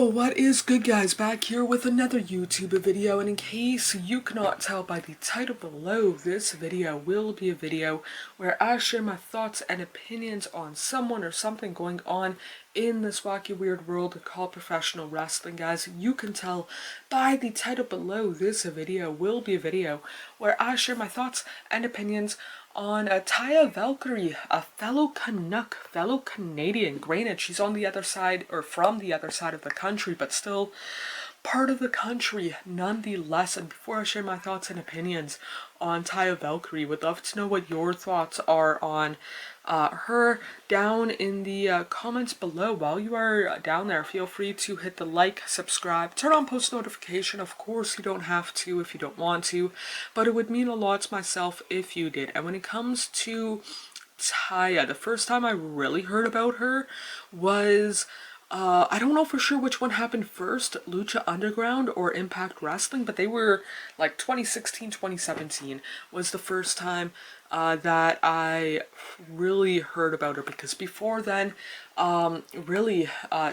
Yo, what is good guys? Back here with another YouTube video, and in case you cannot tell by the title below, this video will be a video where I share my thoughts and opinions on someone or something going on in this wacky weird world called professional wrestling. Guys, you can tell by the title below, this video will be a video where I share my thoughts and opinions on Taya Valkyrie, a fellow Canuck, fellow Canadian. Granted, she's on the other side, or from the other side of the country, but still part of the country nonetheless. And before I share my thoughts and opinions on Taya Valkyrie, would love to know what your thoughts are on her down in the comments below. While you are down there, feel free to hit the like, subscribe, turn on post notification. Of course, you don't have to if you don't want to, but it would mean a lot to myself if you did. And when it comes to Taya, the first time I really heard about her was I don't know for sure which one happened first, Lucha Underground or Impact Wrestling, but they were like 2016, 2017 was the first time that I really heard about her, because before then,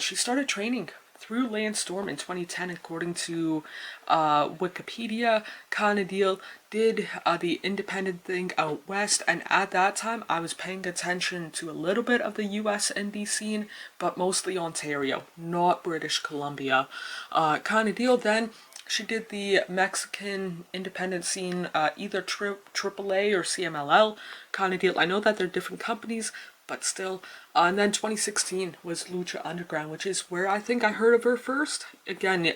she started training through Lance Storm in 2010, according to Wikipedia. Kind of deal, did the independent thing out west, and at that time I was paying attention to a little bit of the US indie scene, but mostly Ontario, not British Columbia. Kind of deal, then she did the Mexican independent scene, either AAA or CMLL. Kind of deal, I know that they're different companies, but still. And then 2016 was Lucha Underground, which is where I think I heard of her first. Again,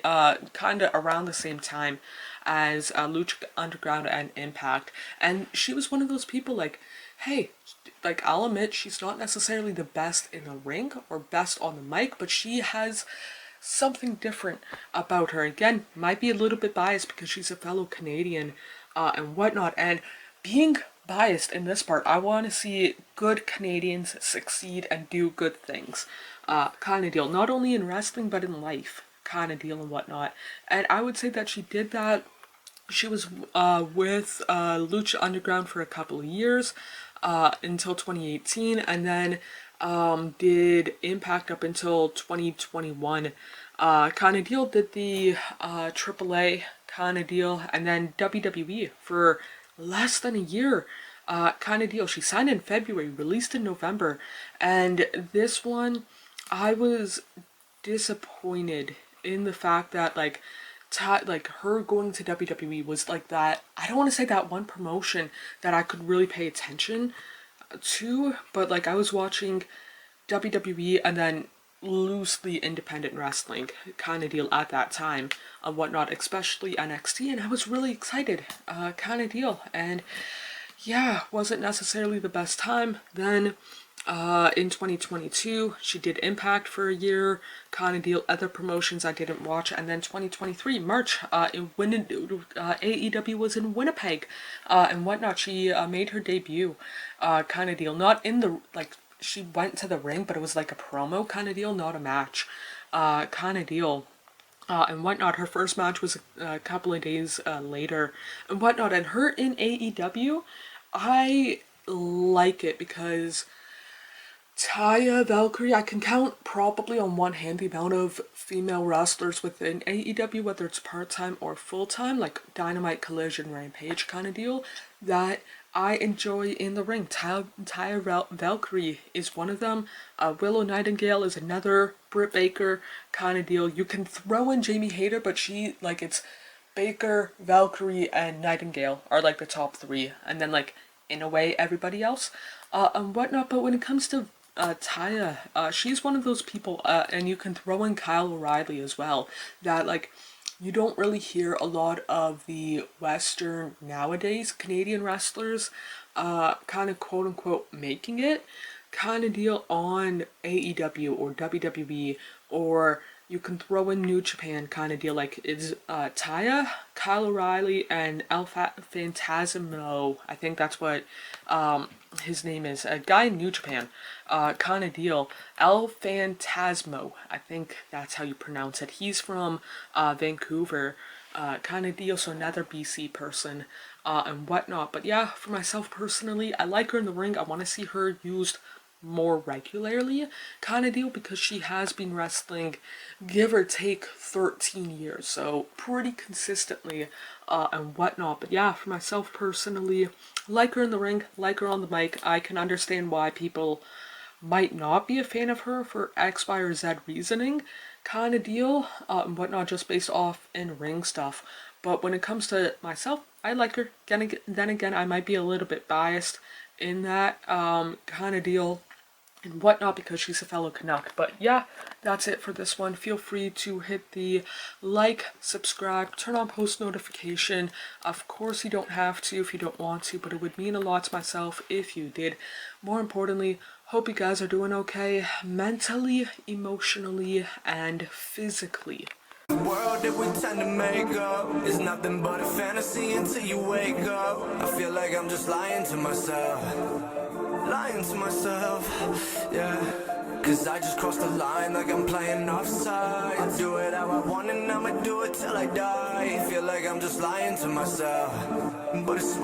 kind of around the same time as Lucha Underground and Impact. And she was one of those people like, hey, like, I'll admit she's not necessarily the best in the ring or best on the mic, but she has something different about her. Again, might be a little bit biased because she's a fellow Canadian and whatnot. And being biased in this part, I want to see good Canadians succeed and do good things, kind of deal, not only in wrestling but in life, kind of deal and whatnot. And I would say that she did that. She was with Lucha Underground for a couple of years until 2018, and then did Impact up until 2021. Kind of deal, did the AAA kind of deal, and then WWE for less than a year. Kind of deal. She signed in February, released in November, and this one, I was disappointed in the fact that like her going to WWE was like that. I don't want to say that one promotion that I could really pay attention to, but like I was watching WWE and then loosely independent wrestling kind of deal at that time and whatnot, especially NXT, and I was really excited, kind of deal. And yeah, wasn't necessarily the best time. Then in 2022 she did Impact for a year, kind of deal, other promotions I didn't watch. And then 2023 March, AEW was in Winnipeg and whatnot. She made her debut, kind of deal, not in the, like, she went to the ring, but it was like a promo kind of deal, not a match, kind of deal, and whatnot. Her first match was a couple of days later and whatnot. And her in AEW, I like it because Taya Valkyrie, I can count probably on one hand the amount of female wrestlers within AEW, whether it's part-time or full-time, like Dynamite, Collision, Rampage kind of deal, that I enjoy in the ring. Taya Valkyrie is one of them. Willow Nightingale is another. Britt Baker kind of deal. You can throw in Jamie Hayter, but she, like, it's Baker, Valkyrie, and Nightingale are like the top three, and then like in a way everybody else and whatnot. But when it comes to Taya, she's one of those people, and you can throw in Kyle O'Reilly as well, that like you don't really hear a lot of the Western nowadays Canadian wrestlers kind of quote unquote making it kind of deal on AEW or WWE, or you can throw in New Japan kind of deal. Like it's Taya, Kyle O'Reilly, and El Phantasmo. I think that's what his name is. A guy in New Japan kind of deal. El Phantasmo. I think that's how you pronounce it. He's from Vancouver kind of deal. So another BC person and whatnot. But yeah, for myself personally, I like her in the ring. I want to see her used more regularly kind of deal, because she has been wrestling give or take 13 years, so pretty consistently and whatnot. But yeah, for myself personally, like her in the ring, like her on the mic. I can understand why people might not be a fan of her for X, Y, or Z reasoning kind of deal, and whatnot, just based off in ring stuff. But when it comes to myself, I like her. Then again, I might be a little bit biased in that kind of deal and whatnot because she's a fellow Canuck. But yeah, that's it for this one. Feel free to hit the like, subscribe, turn on post notification. Of course, you don't have to if you don't want to, but it would mean a lot to myself if you did. More importantly, hope you guys are doing okay mentally, emotionally, and physically. The world that we tend to make up is nothing but a fantasy until you wake up. I feel like I'm just lying to myself, yeah. Cause I just crossed the line like I'm playing offside. Do it how I want and I'ma do it till I die. Feel like I'm just lying to myself, but it's